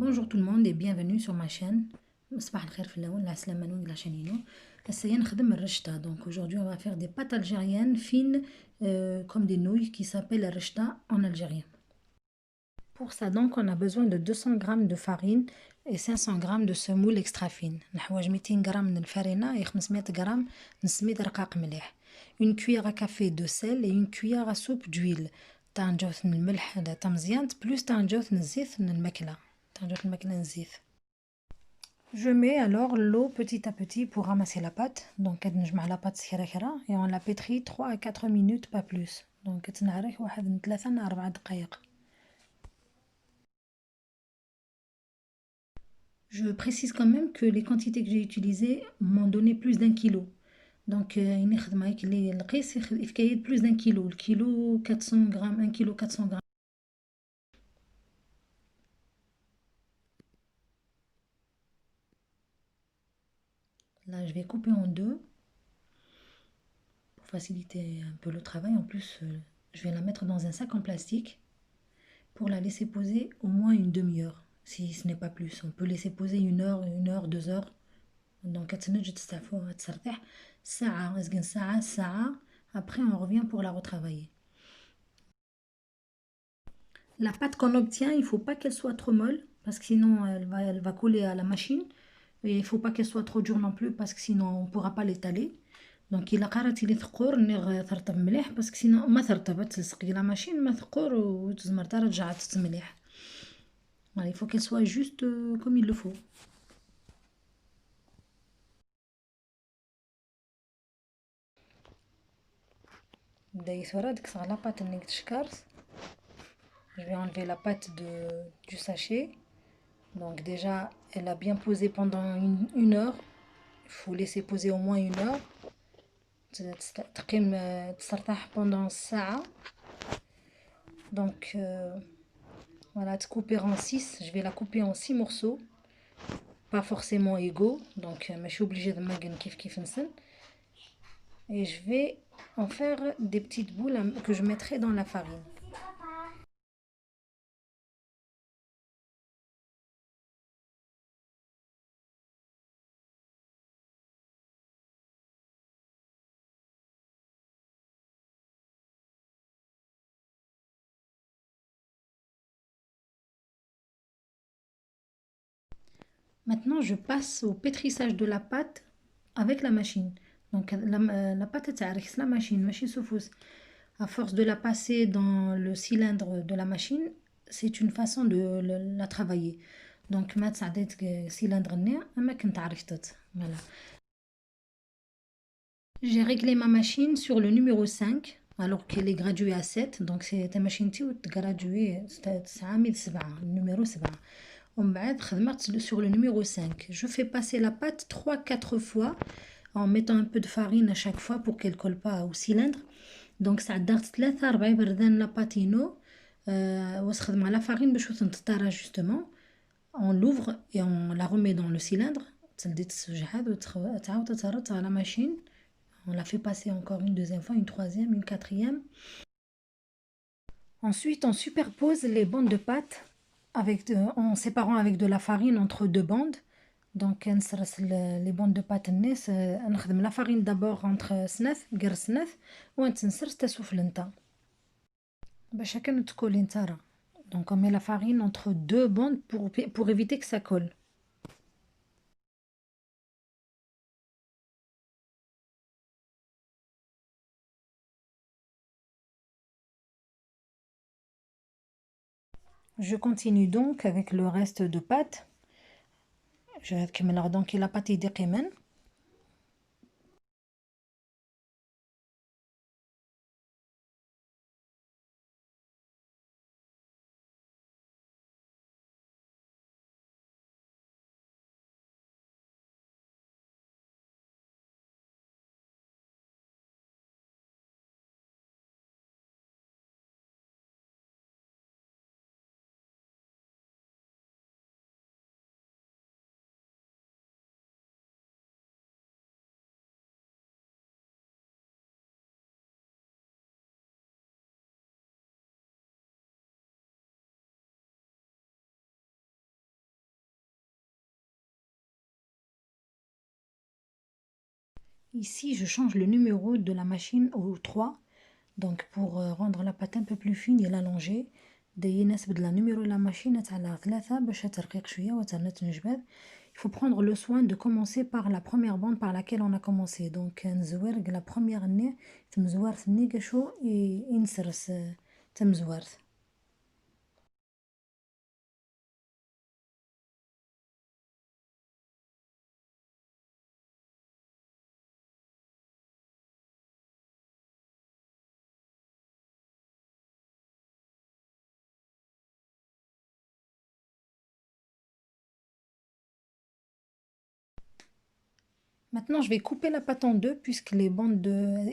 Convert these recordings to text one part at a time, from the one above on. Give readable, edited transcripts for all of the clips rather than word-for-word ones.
Bonjour tout le monde et bienvenue sur ma chaîne. صباح الخير في الأول العسلامة نون la chaîne هسه نخدم الرشتة. Donc aujourd'hui on va faire des pâtes algériennes fines comme des nouilles qui s'appellent الرشتة en algérien. Pour ça donc on a besoin de 200 g de farine et 500 g de semoule extra fine. نحوج 200 g من الفرينة et 500 g نسميد رقاق مليح. Une cuillère à café de sel et une cuillère à soupe d'huile. تاع نجوث من الملح تاع مزيان بلوس تاع نجوث من الزيت من الماكلة. Je mets alors l'eau petit à petit pour ramasser la pâte. Donc je mets la pâte et on la pétrit 3 à 4 minutes, pas plus. Donc je précise quand même que les quantités que j'ai utilisées m'ont donné plus d'un kilo. Donc il y a plus d'un kilo. Le kilo 400 grammes, 1 kilo 400 grammes. Là, je vais couper en deux pour faciliter un peu le travail. En plus, je vais la mettre dans un sac en plastique pour la laisser poser au moins une demi-heure, si ce n'est pas plus. On peut laisser poser 1 heure, 2 heures. Donc, après, on revient pour la retravailler. La pâte qu'on obtient, il ne faut pas qu'elle soit trop molle, parce que sinon elle va coller à la machine. Et il ne faut pas qu'elle soit trop dure non plus, parce que sinon on ne pourra pas l'étaler. Donc il a قررت لي ثقور نغ ثرطب مليح باسكو سينو ما ثرطبت تلصقي لا ماشين ما ثقور وتزمرتها رجعت تمليح. Voilà, il faut qu'elle soit juste comme il le faut. بدا يثورا ديك صغا لاباط اللي تشكرت. Je vais enlever la pâte du sachet. Donc déjà elle a bien posé pendant une heure. Il faut laisser poser au moins 1 heure. تقيم تسرطح pendant ساعة. Donc voilà, te couper en 6. Je vais la couper en 6 morceaux. Pas forcément égaux. Donc je suis obligée de m'aguer kif نسن. Et je vais en faire des petites boules que je mettrai dans la farine. Maintenant, je passe au pétrissage de la pâte avec la machine. Donc la pâte est la machine souffous. À force de la passer dans le cylindre de la machine, c'est une façon de la travailler. Donc ما تصعديت cylindre أما كنت عرفتت. Voilà. J'ai réglé ma machine sur le numéro 5 alors qu'elle est graduée à 7. Donc c'est ta machine qui est graduée le numéro 7. On va sur le numéro 5. Je fais passer la pâte 3-4 fois en mettant un peu de farine à chaque fois pour qu'elle colle pas au cylindre. Donc ça درت 3-4 بردان لاباتينو واستخدم la farine باش تنطرى justement. On l'ouvre et on la remet dans le cylindre. تلدي تسجحات وتعاود تهرط على la machine. On la fait passer encore une deuxième fois, une troisième, une quatrième. Ensuite, on superpose les bandes de pâte en séparant avec de la farine entre deux bandes. Donc les bandes de pâte نخدم la farine d'abord entre غير سناث ونتنسرس تسوف لنتا باش هكا نتكولي نتارا. Donc on met la farine entre deux bandes pour éviter que ça colle. Je continue donc avec le reste de pâte. Je vais كمل donc la pâte يدي قيمن. Ici, je change le numéro de la machine au 3. Donc, pour rendre la pâte un peu plus fine et l'allonger, يناسب la numéro de la machine تاع 3 باش ترقيق شوية وتنت نجبد. Il faut prendre le soin de commencer par la première bande par laquelle on a commencé. Donc, نزوار la première ني تمزوار ثني كشو ينسرس تمزوار. Maintenant, je vais couper la pâte en deux puisque les bandes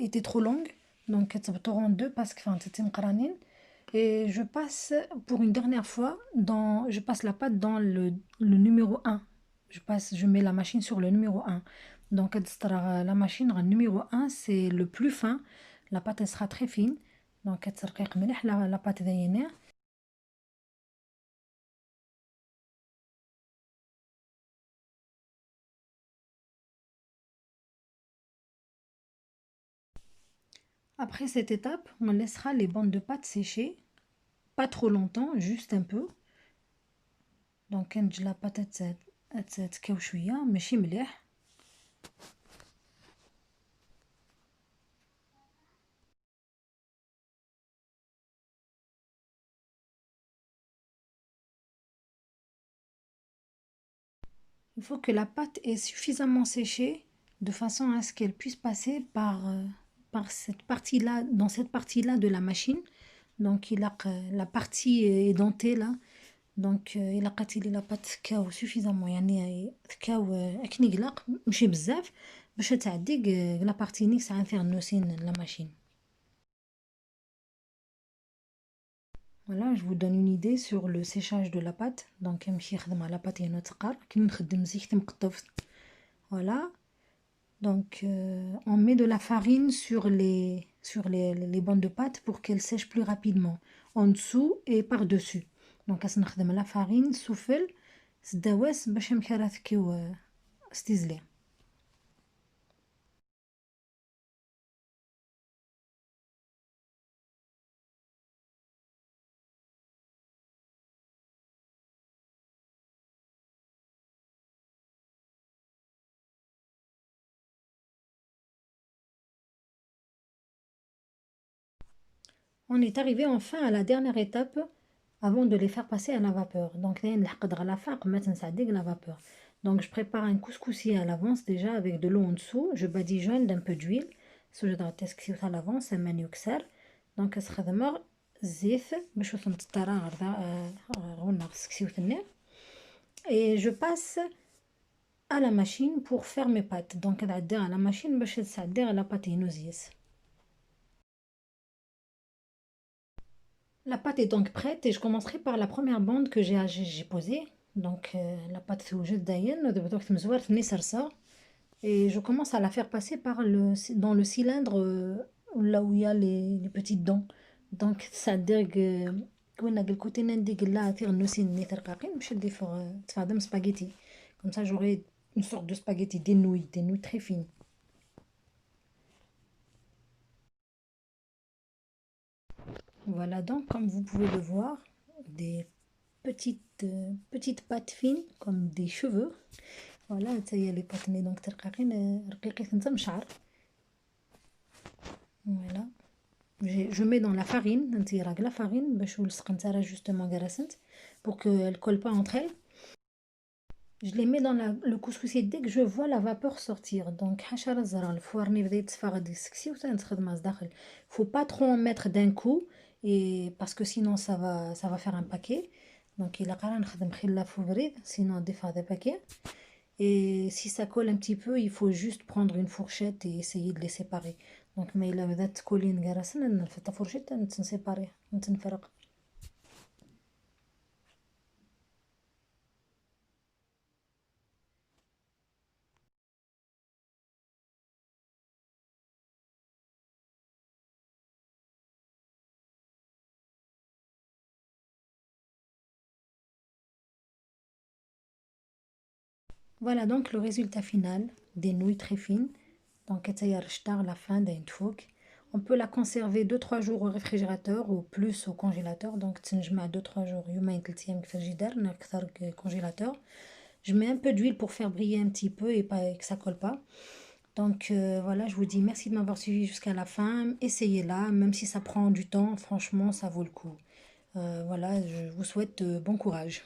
étaient trop longues. Donc, elles en deux parce que c'était مقرانين. Et je passe pour une dernière fois, je passe la pâte dans le numéro 1. Je mets la machine sur le numéro 1. Donc, la machine, le numéro 1, c'est le plus fin. La pâte, elle sera très fine. Donc, la pâte داينة. Après cette étape, on laissera les bandes de pâte sécher. Pas trop longtemps, juste un peu. Donc, quand la pâte تتكاو شوية ماشي مليح. Il faut que la pâte est suffisamment séchée de façon à ce qu'elle puisse passer par cette partie-là, dans cette partie-là de la machine. Donc, la partie édentée là. Donc, il a قاتلي la pâte كاو suffisamment يعني كاو أكني قلق ماشي بزاف باش تعدي la partie نيكس عنفيها نوسين la machine. Voilà, je vous donne une idée sur le séchage de la pâte. Donc, كنمشي نخدم على pâte تقار كي نخدم زيت مقطف. Voilà. Donc, on met de la farine sur les bandes de pâte pour qu'elles sèchent plus rapidement, en dessous et par-dessus. Donc, on نخدم la farine souffle, سداواس باش مكرثكيو ستيزلي. On est arrivé enfin à la dernière étape avant de les faire passer à la vapeur. Donc, la vapeur. Donc, je prépare un couscoussier à l'avance déjà avec de l'eau en dessous. Je badigeonne d'un peu d'huile. Je vais à l'avance, un manu كسر. Donc, استخدم زيت باش تطرى غنغ سكسيوثني. Et je passe à la machine pour faire mes pâtes. Donc, نعدي à la machine باش تسعدي la pâte ينوزيس. La pâte est donc prête et je commencerai par la première bande que j'ai posée. Donc la pâte توجد داين دوك مزوار ثني سرسة. Et je commence à la faire passer dans le cylindre là où il y a les petites dents. Donc ça درق وين هاد الكوتي نديق لا تيغ نوسين ني ترقاقين باش تفادم spaghetti. Comme ça j'aurai une sorte de spaghetti, des nouilles très fines. Voilà donc, comme vous pouvez le voir, des petites pâtes fines comme des cheveux. Voilà, تاهي les pâtes donc ترقيقين رقيقين نتا مشعر. Voilà. Je mets dans la farine, نتيراق la farine باش نلصق نتاعها justement قراسنت pour qu'elles ne collent pas entre elles. Je les mets dans le couscoussier dès que je vois la vapeur sortir. Donc, حشرة الزرع الفوار ني بدا يتصفى غادي يسكسي وتنخدمها لداخل. Faut pas trop en mettre d'un coup et parce que sinon ça va faire un paquet. Donc, il a qu'à نخدم خلا فوبريد sinon des fois des paquets. Et si ça colle un petit peu, il faut juste prendre une fourchette et essayer de les séparer. Donc, mais il a بدات تكولين قراسن نفتح fourchette نتسيباري نتنفرق. Voilà donc le résultat final des nouilles très fines. Donc, la fin d'un truc. On peut la conserver 2-3 jours au réfrigérateur ou plus au congélateur. Donc, je mets 2-3 jours. Congélateur. Je mets un peu d'huile pour faire briller un petit peu et pas, que ça colle pas. Donc voilà, je vous dis merci de m'avoir suivi jusqu'à la fin. Essayez-la, même si ça prend du temps, franchement, ça vaut le coup. Voilà, je vous souhaite bon courage.